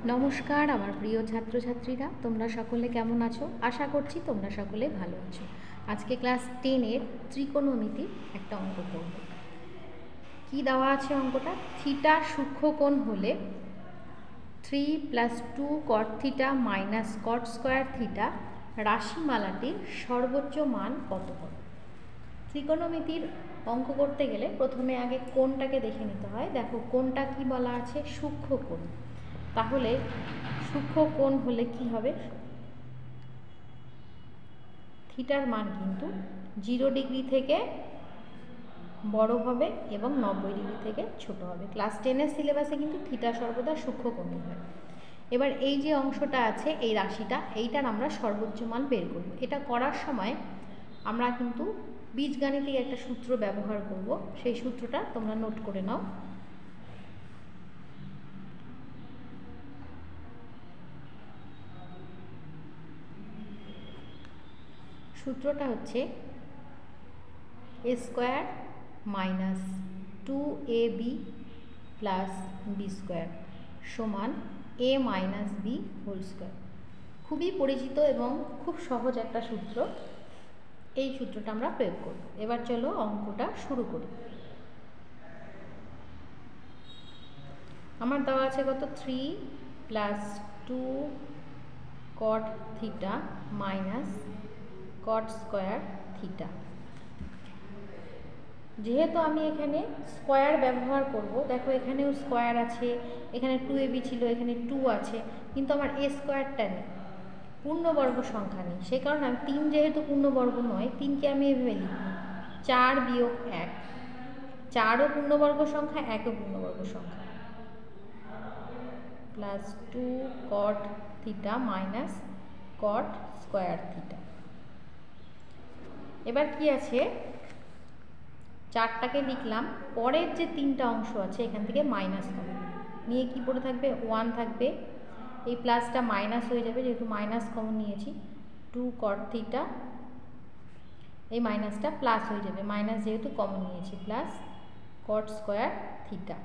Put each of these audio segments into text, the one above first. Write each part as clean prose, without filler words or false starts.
নমস্কার আমার প্রিয় ছাত্রছাত্রীরা, তোমরা সকলে কেমন আছো? আশা করছি তোমরা সকলে ভালো আছো। আজকে ক্লাস 10-এর ত্রিকোণমিতির একটা অঙ্ক করব। কি দেওয়া আছে অঙ্কটা? থিটা সূক্ষ্মকোণ হলে 3 + 2 cot theta minus cot square theta রাশিমালাটির সর্বোচ্চ মান কত হবে? ত্রিকোণমিতির অঙ্ক করতে গেলে প্রথমে আগে কোণটাকে দেখে নিতে হয়। দেখো কোণটা কি বলা আছে? সূক্ষ্মকোণ। তাহলে সূক্ষ্মকোণ হলে কি হবে? থিটার মান কিন্তু 0 ডিগ্রি থেকে বড় হবে এবং 90 ডিগ্রি থেকে ছোট হবে। ক্লাস 10-এর সিলেবাসে কিন্তু থিটা সর্বদা সূক্ষ্মকোণই হয়। এবার এই যে অংশটা আছে, এই রাশিটা, এইটার আমরা সর্বোচ্চ মান বের করব। এটা করার সময় আমরা কিন্তু বীজগাণিতিক একটা সূত্র ব্যবহার করব। সেই সূত্রটা তোমরা নোট করে নাও। সূত্রটা হচ্ছে a square minus 2ab plus B square সমান a minus B whole square. খুবই পরিচিত এবং খুব সহজ একটা সূত্র। এই সূত্রটা আমরা প্রয়োগ করব। এবার চলো অঙ্কটা শুরু করি। আমার দেওয়া আছে কত? 3 + 2 cot theta minus cot square theta. যেহেতু আমি এখানে স্কোয়ার ব্যবহার করব, দেখো এখানেও স্কোয়ার আছে, এখানে 2ab ছিল, এখানে 2 আছে, কিন্তু আমার a স্কোয়ারটা নেই, পূর্ণবর্গ সংখ্যা নেই। সেই কারণে আমি 3 যেহেতু পূর্ণবর্গ নয়, 3কে আমি এভাবে লিখব 4 বিয়োগ 1। 4ও পূর্ণবর্গ সংখ্যা, 1ও পূর্ণবর্গ সংখ্যা, plus 2 cot theta minus cot square theta. এবার কি আছে? 4টাকে লিখলাম, পরের যে 3টা অংশ আছে এখান থেকে মাইনাস কমন নিয়ে কি পড়ে থাকবে? 1 থাকবে। এই প্লাসটা মাইনাস হয়ে যাবে, যেহেতু মাইনাস কমন নিয়েছি। 2 cot থিটা, এই মাইনাসটা প্লাস হয়ে যাবে, মাইনাস যেহেতু কমন নিয়েছি, প্লাস cot স্কোয়ার থিটা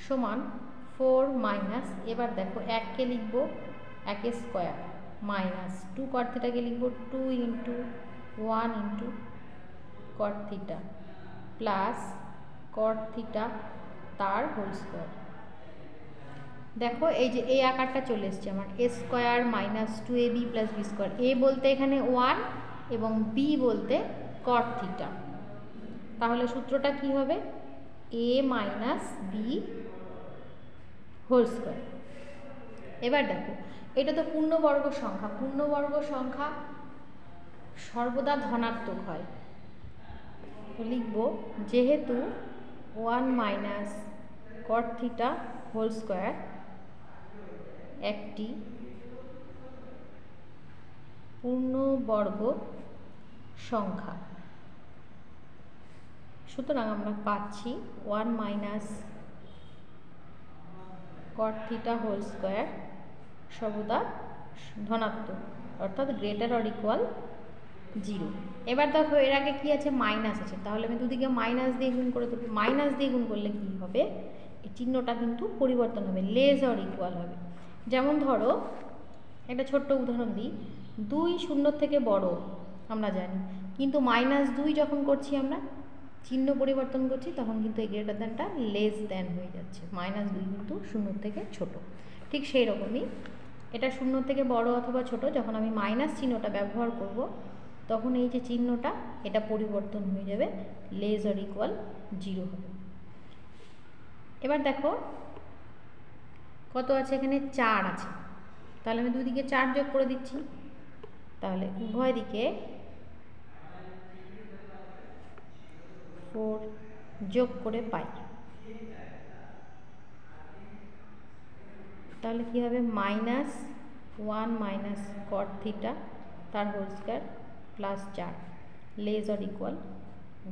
সমান 4 মাইনাস, এবার দেখো 1কে লিখব 1 স্কোয়ার মাইনাস 2 cot থিটাকে লিখব 2 × 1 × cot theta plus cot theta তার হোল স্কোয়ার। দেখো এই যে এই আকারটা চলে এসছে আমার, a square minus 2ab plus B square. a বলতে এখানে 1 এবং b বলতে cot থিটা। তাহলে সূত্রটা কি হবে? a minus B whole square. এবার দেখো এটা তো পূর্ণবর্গ সংখ্যা, পূর্ণবর্গ সংখ্যা সর্বদা ধনাত্মক হয়। তো লিখব যেহেতু 1 minus cot theta whole square একটি পূর্ণবর্গ সংখ্যা, সুতরাং আমরা পাচ্ছি 1 minus cot theta whole square সর্বদা ধনাত্মক, অর্থাৎ গ্রেটার অর ইকুয়াল 0। এবার দেখো এর আগে কি আছে? মাইনাস আছে, তাহলে আমি দুদিকে মাইনাস দিয়ে গুণ করে দেবো। মাইনাস দিয়ে গুণ করলে কি হবে? এই চিহ্নটা কিন্তু পরিবর্তন হবে, লেস অর ইকুয়াল হবে। যেমন ধরো একটা ছোট্ট উদাহরণ দিই, 2 0 থেকে বড় আমরা জানি, কিন্তু -2 যখন করছি আমরা চিহ্ন পরিবর্তন করছি, তখন কিন্তু এই গ্রেটার দ্যানটা লেস দ্যান হয়ে যাচ্ছে। -2 কিন্তু 0 থেকে ছোট। ঠিক সেই রকমই এটা 0 থেকে বড় অথবা ছোট, যখন আমি মাইনাস চিহ্নটা ব্যবহার করব, তখন এই যে চিহ্নটা এটা পরিবর্তন হয়ে যাবে, লেস অর ইকুয়াল 0 হবে। এবার দেখো কত আছে? এখানে 4 আছে, তাহলে আমি দুদিকে 4 যোগ করে দিচ্ছি। তাহলে উভয় দিকে 4 যোগ করে পাই, তাহলে কি হবে? -1 মাইনাস cot থিটা তার whole square plus 4 less or equal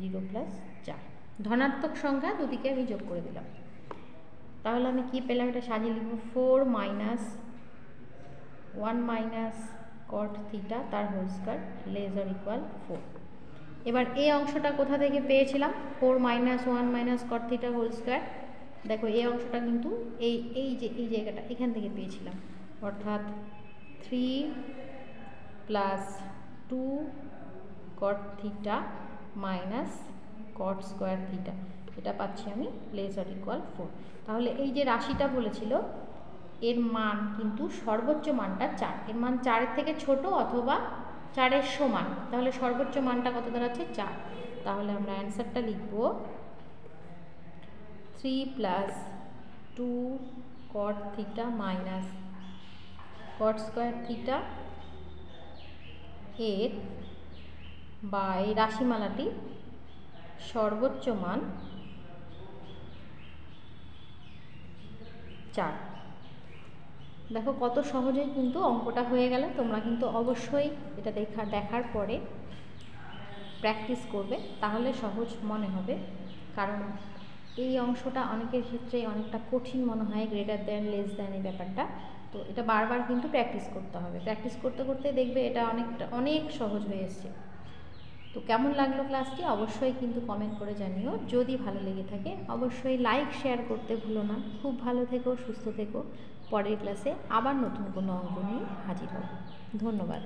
0 plus 4। ধনাত্মক সংখ্যা দুদিকে আমি যোগ করে দিলাম। তাহলে আমি কি পেলাম? এটা সাজিয়ে লিখব 4 মাইনাস 1 মাইনাস cot থিটা তার whole square less or equal 4। এবার এই অংশটা কোথা থেকে পেয়েছিলাম? 4 - 1 - cot থিটা হোল স্কোয়ার। দেখো এই অংশটা কিন্তু এই জায়গাটা এখান থেকে পেয়েছিলাম, অর্থাৎ 3 + 2 cot theta minus cot square theta, এটা পাচ্ছি আমি <= 4। তাহলে এই যে রাশিটা বলেছিল এর মান কিন্তু সর্বোচ্চ মানটা 4, এর মান 4-এর থেকে ছোট অথবা 4-এর সমান, তাহলে সর্বোচ্চ মানটা কত দাঁড়াচ্ছে 4। তাহলে আমরা অ্যান্সারটা লিখব 3 + 2 cot theta minus cot square theta এর বা এই রাশিমালাটি সর্বোচ্চ মান 4। দেখো কত সহজেই কিন্তু অঙ্কটা হয়ে গেল। তোমরা কিন্তু অবশ্যই এটা দেখার পরে প্র্যাকটিস করবে, তাহলে সহজ মনে হবে। কারণ এই অংশটা অনেকের ক্ষেত্রে অনেকটা কঠিন মনে হয়, গ্রেটার দ্যান লেস দ্যান এই ব্যাপারটা। তো এটা বারবার কিন্তু প্র্যাকটিস করতে হবে, প্র্যাকটিস করতে করতে দেখবে এটা অনেক সহজ হয়ে এসছে। তো কেমন লাগলো ক্লাসটি অবশ্যই কিন্তু কমেন্ট করে জানিও। যদি ভালো লেগে থাকে অবশ্যই লাইক শেয়ার করতে ভুলো না। খুব ভালো থেকো, সুস্থ থেকো। পরের ক্লাসে আবার নতুন কোনো অঙ্ক নিয়ে হাজির হব। ধন্যবাদ।